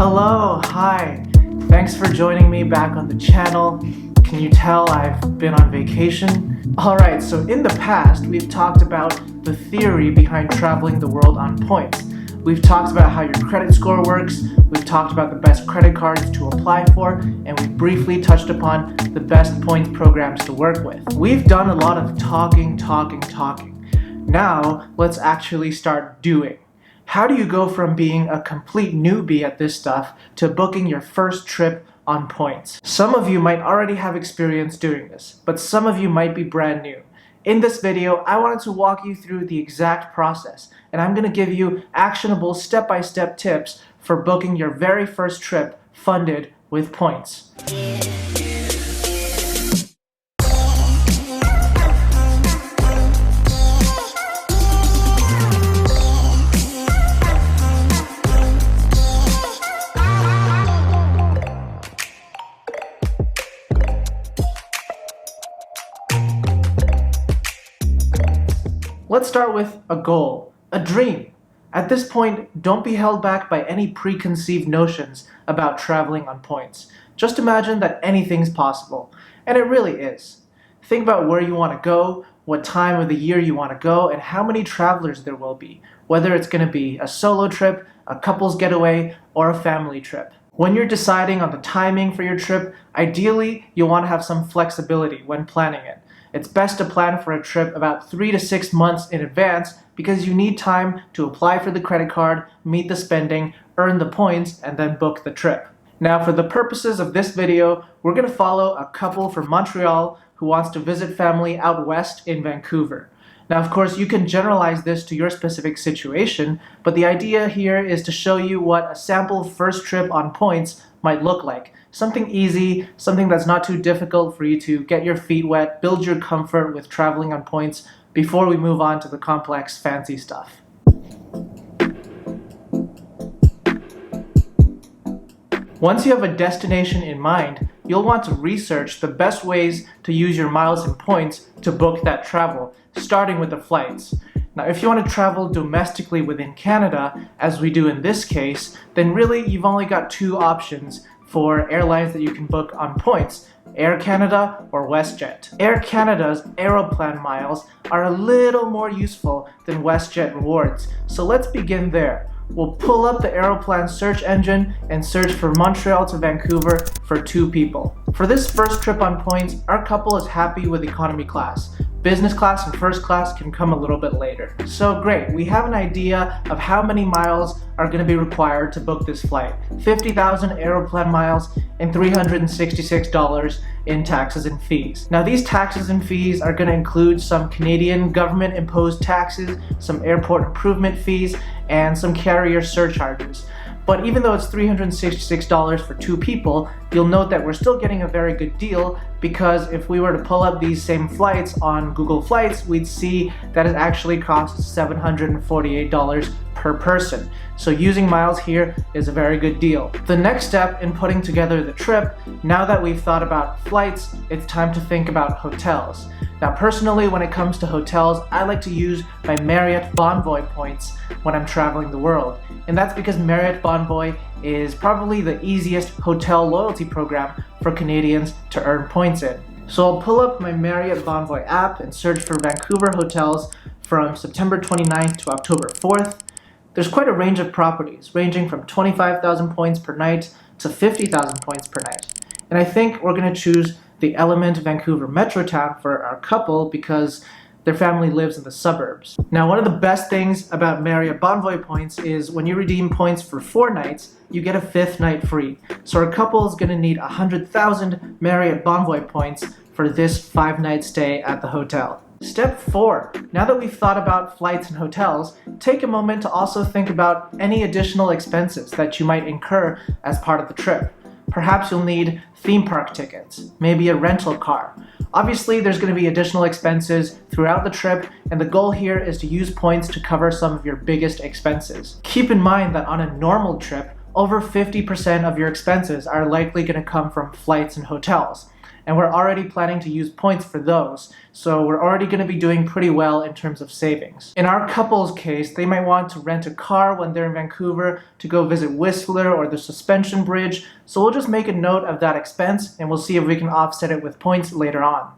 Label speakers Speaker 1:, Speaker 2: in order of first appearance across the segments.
Speaker 1: Hello, hi. Thanks for joining me back on the channel. Can you tell I've been on vacation? Alright, so in the past, we've talked about the theory behind traveling the world on points. We've talked about how your credit score works, we've talked about the best credit cards to apply for, and we briefly touched upon the best points programs to work with. We've done a lot of talking. Now, let's actually start doing. How do you go from being a complete newbie at this stuff to booking your first trip on points? Some of you might already have experience doing this, but some of you might be brand new. In this video, I wanted to walk you through the exact process, and I'm going to give you actionable step-by-step tips for booking your very first trip funded with points. Let's start with a goal, a dream. At this point, don't be held back by any preconceived notions about traveling on points. Just imagine that anything's possible, and it really is. Think about where you want to go, what time of the year you want to go, and how many travelers there will be, whether it's going to be a solo trip, a couple's getaway, or a family trip. When you're deciding on the timing for your trip, ideally, you'll want to have some flexibility when planning it. It's best to plan for a trip about 3 to 6 months in advance because you need time to apply for the credit card, meet the spending, earn the points, and then book the trip. Now, for the purposes of this video, we're going to follow a couple from Montreal who wants to visit family out west in Vancouver. Now, of course, you can generalize this to your specific situation, but the idea here is to show you what a sample first trip on points might look like. Something easy, something that's not too difficult for you to get your feet wet, build your comfort with traveling on points before we move on to the complex, fancy stuff. Once you have a destination in mind, you'll want to research the best ways to use your miles and points to book that travel, starting with the flights. Now, if you want to travel domestically within Canada, as we do in this case, then really you've only got two options for airlines that you can book on points: Air Canada or WestJet. Air Canada's Aeroplan miles are a little more useful than WestJet rewards, so let's begin there. We'll pull up the Aeroplan search engine and search for Montreal to Vancouver for 2 people. For this first trip on points, our couple is happy with economy class. Business class and first class can come a little bit later. So great, we have an idea of how many miles are going to be required to book this flight. 50,000 Aeroplan miles and $366 in taxes and fees. Now, these taxes and fees are going to include some Canadian government imposed taxes, some airport improvement fees, and some carrier surcharges. But even though it's $366 for 2 people, you'll note that we're still getting a very good deal, because if we were to pull up these same flights on Google Flights, we'd see that it actually costs $748 per person. So using miles here is a very good deal. The next step in putting together the trip, now that we've thought about flights, it's time to think about hotels. Now, personally, when it comes to hotels, I like to use my Marriott Bonvoy points when I'm traveling the world. And that's because Marriott Bonvoy is probably the easiest hotel loyalty program for Canadians to earn points in. So I'll pull up my Marriott Bonvoy app and search for Vancouver hotels from September 29th to October 4th. There's quite a range of properties, ranging from 25,000 points per night to 50,000 points per night. And I think we're going to choose the Element Vancouver Metrotown for our couple because their family lives in the suburbs. Now, one of the best things about Marriott Bonvoy points is when you redeem points for 4 nights, you get a 5th night free. So our couple is going to need 100,000 Marriott Bonvoy points for this 5-night stay at the hotel. Step 4. Now that we've thought about flights and hotels, take a moment to also think about any additional expenses that you might incur as part of the trip. Perhaps you'll need theme park tickets, maybe a rental car. Obviously, there's going to be additional expenses throughout the trip, and the goal here is to use points to cover some of your biggest expenses. Keep in mind that on a normal trip, over 50% of your expenses are likely going to come from flights and hotels. and we're already planning to use points for those, so we're already going to be doing pretty well in terms of savings. In our couple's case, they might want to rent a car when they're in Vancouver to go visit Whistler or the Suspension Bridge, so we'll just make a note of that expense and we'll see if we can offset it with points later on.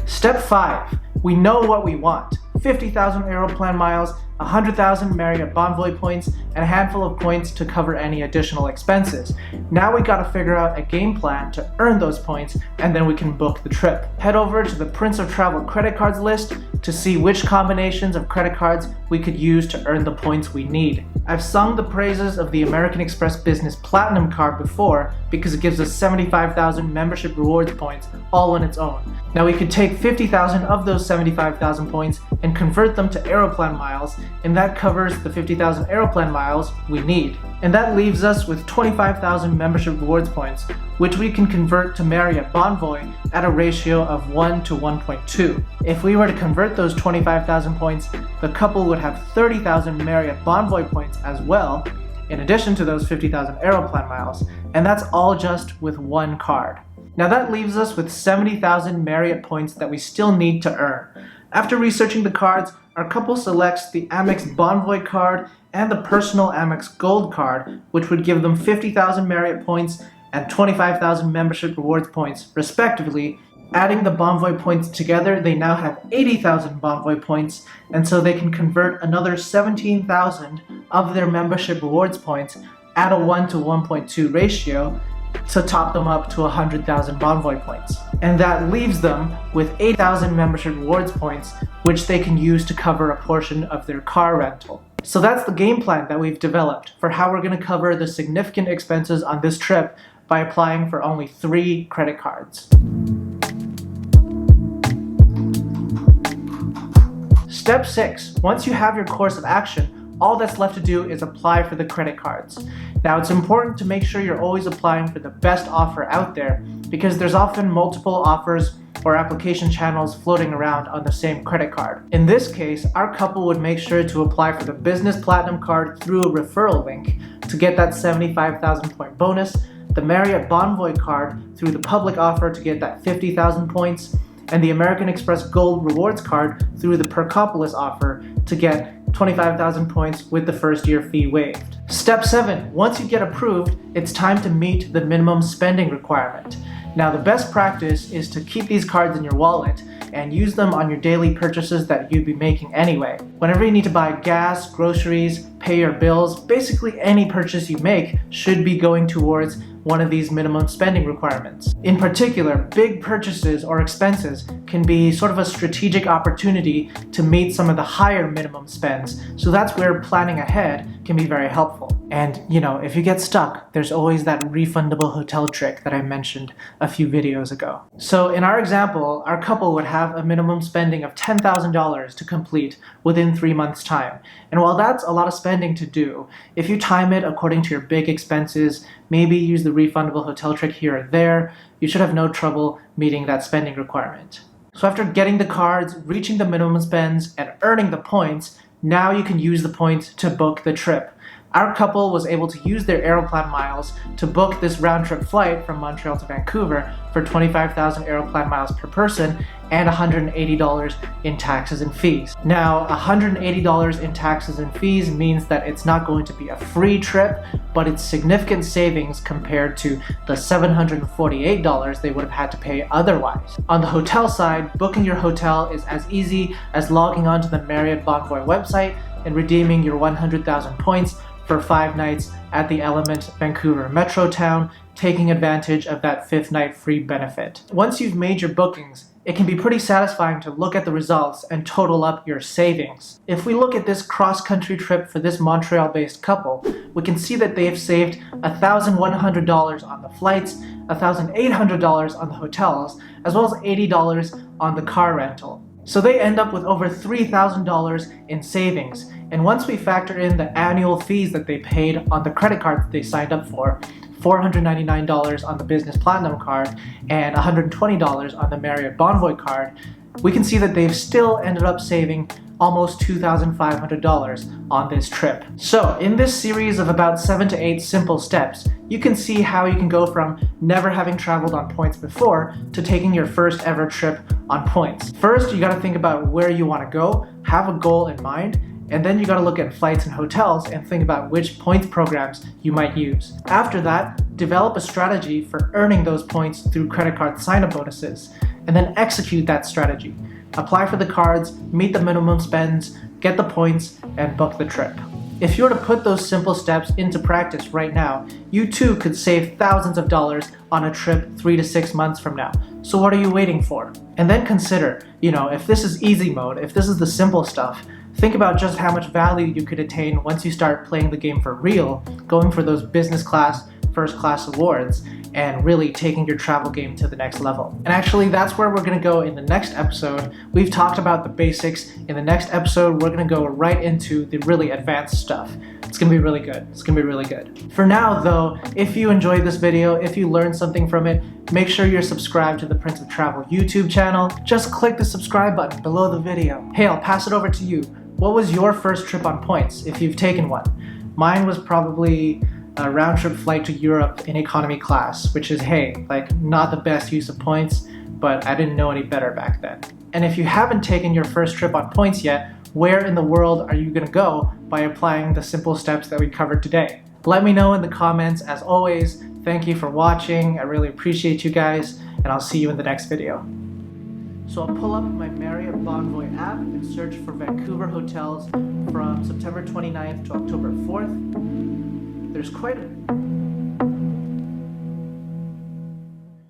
Speaker 1: Step 5. We know what we want. 50,000 Aeroplan miles, 100,000 Marriott Bonvoy points, and a handful of points to cover any additional expenses. Now we gotta figure out a game plan to earn those points, and then we can book the trip. Head over to the Prince of Travel credit cards list to see which combinations of credit cards we could use to earn the points we need. I've sung the praises of the American Express Business Platinum card before because it gives us 75,000 membership rewards points all on its own. Now we could take 50,000 of those 75,000 points and convert them to Aeroplan miles, and that covers the 50,000 Aeroplan miles we need. And that leaves us with 25,000 membership rewards points, which we can convert to Marriott Bonvoy at a ratio of 1 to 1.2. If we were to convert those 25,000 points, the couple would have 30,000 Marriott Bonvoy points as well, in addition to those 50,000 Aeroplan miles, and that's all just with one card. Now that leaves us with 70,000 Marriott points that we still need to earn. After researching the cards, our couple selects the Amex Bonvoy card and the personal Amex Gold card, which would give them 50,000 Marriott points and 25,000 membership rewards points, respectively. Adding the Bonvoy points together, they now have 80,000 Bonvoy points, and so they can convert another 17,000 of their membership rewards points at a 1 to 1.2 ratio to top them up to 100,000 Bonvoy points. And that leaves them with 8,000 membership rewards points, which they can use to cover a portion of their car rental. So that's the game plan that we've developed for how we're going to cover the significant expenses on this trip by applying for only 3 credit cards. Step 6. Once you have your course of action, all that's left to do is apply for the credit cards. Now it's important to make sure you're always applying for the best offer out there because there's often multiple offers or application channels floating around on the same credit card. In this case, our couple would make sure to apply for the Business Platinum card through a referral link to get that 75,000 point bonus, the Marriott Bonvoy card through the public offer to get that 50,000 points, and the American Express Gold Rewards card through the Percopolis offer to get 25,000 points with the first year fee waived. Step 7. Once you get approved, it's time to meet the minimum spending requirement. Now the best practice is to keep these cards in your wallet and use them on your daily purchases that you'd be making anyway. Whenever you need to buy gas, groceries, pay your bills, basically any purchase you make should be going towards one of these minimum spending requirements. In particular, big purchases or expenses can be sort of a strategic opportunity to meet some of the higher minimum spends, so that's where planning ahead can be very helpful. And if you get stuck, there's always that refundable hotel trick that I mentioned a few videos ago. So in our example, our couple would have a minimum spending of $10,000 to complete within 3 months' time. And while that's a lot of spending to do, if you time it according to your big expenses, maybe use the refundable hotel trick here or there, you should have no trouble meeting that spending requirement. So after getting the cards, reaching the minimum spends, and earning the points, now you can use the points to book the trip. Our couple was able to use their Aeroplan miles to book this round-trip flight from Montreal to Vancouver for 25,000 Aeroplan miles per person and $180 in taxes and fees. Now, $180 in taxes and fees means that it's not going to be a free trip, but it's significant savings compared to the $748 they would have had to pay otherwise. On the hotel side, booking your hotel is as easy as logging onto the Marriott Bonvoy website and redeeming your 100,000 points for 5 nights at the Element Vancouver Metro Town, taking advantage of that 5th night free benefit. Once you've made your bookings, it can be pretty satisfying to look at the results and total up your savings. If we look at this cross-country trip for this Montreal-based couple, we can see that they have saved $1,100 on the flights, $1,800 on the hotels, as well as $80 on the car rental. So they end up with over $3,000 in savings. And once we factor in the annual fees that they paid on the credit cards they signed up for, $499 on the Business Platinum card and $120 on the Marriott Bonvoy card, we can see that they've still ended up saving almost $2,500 on this trip. So in this series of about 7 to 8 simple steps, you can see how you can go from never having traveled on points before to taking your first ever trip on points. First, you gotta think about where you wanna go, have a goal in mind, and then you gotta look at flights and hotels and think about which points programs you might use. After that, develop a strategy for earning those points through credit card sign-up bonuses, and then execute that strategy. Apply for the cards, meet the minimum spends, get the points, and book the trip. If you were to put those simple steps into practice right now, you too could save thousands of dollars on a trip 3 to 6 months from now. So what are you waiting for? And then consider, if this is easy mode, if this is the simple stuff, think about just how much value you could attain once you start playing the game for real, going for those business class, first class awards, and really taking your travel game to the next level. And actually, that's where we're gonna go in the next episode. We've talked about the basics. In the next episode, we're gonna go right into the really advanced stuff. It's gonna be really good. It's gonna be really good. For now, though, if you enjoyed this video, if you learned something from it, make sure you're subscribed to the Prince of Travel YouTube channel. Just click the subscribe button below the video. Hey, I'll pass it over to you. What was your first trip on points, if you've taken one? Mine was probably a round trip flight to Europe in economy class, which is, not the best use of points, but I didn't know any better back then. And if you haven't taken your first trip on points yet, where in the world are you gonna go by applying the simple steps that we covered today? Let me know in the comments. As always, thank you for watching. I really appreciate you guys, and I'll see you in the next video. So I'll pull up my Marriott Bonvoy app and search for Vancouver hotels from September 29th to October 4th. There's quite a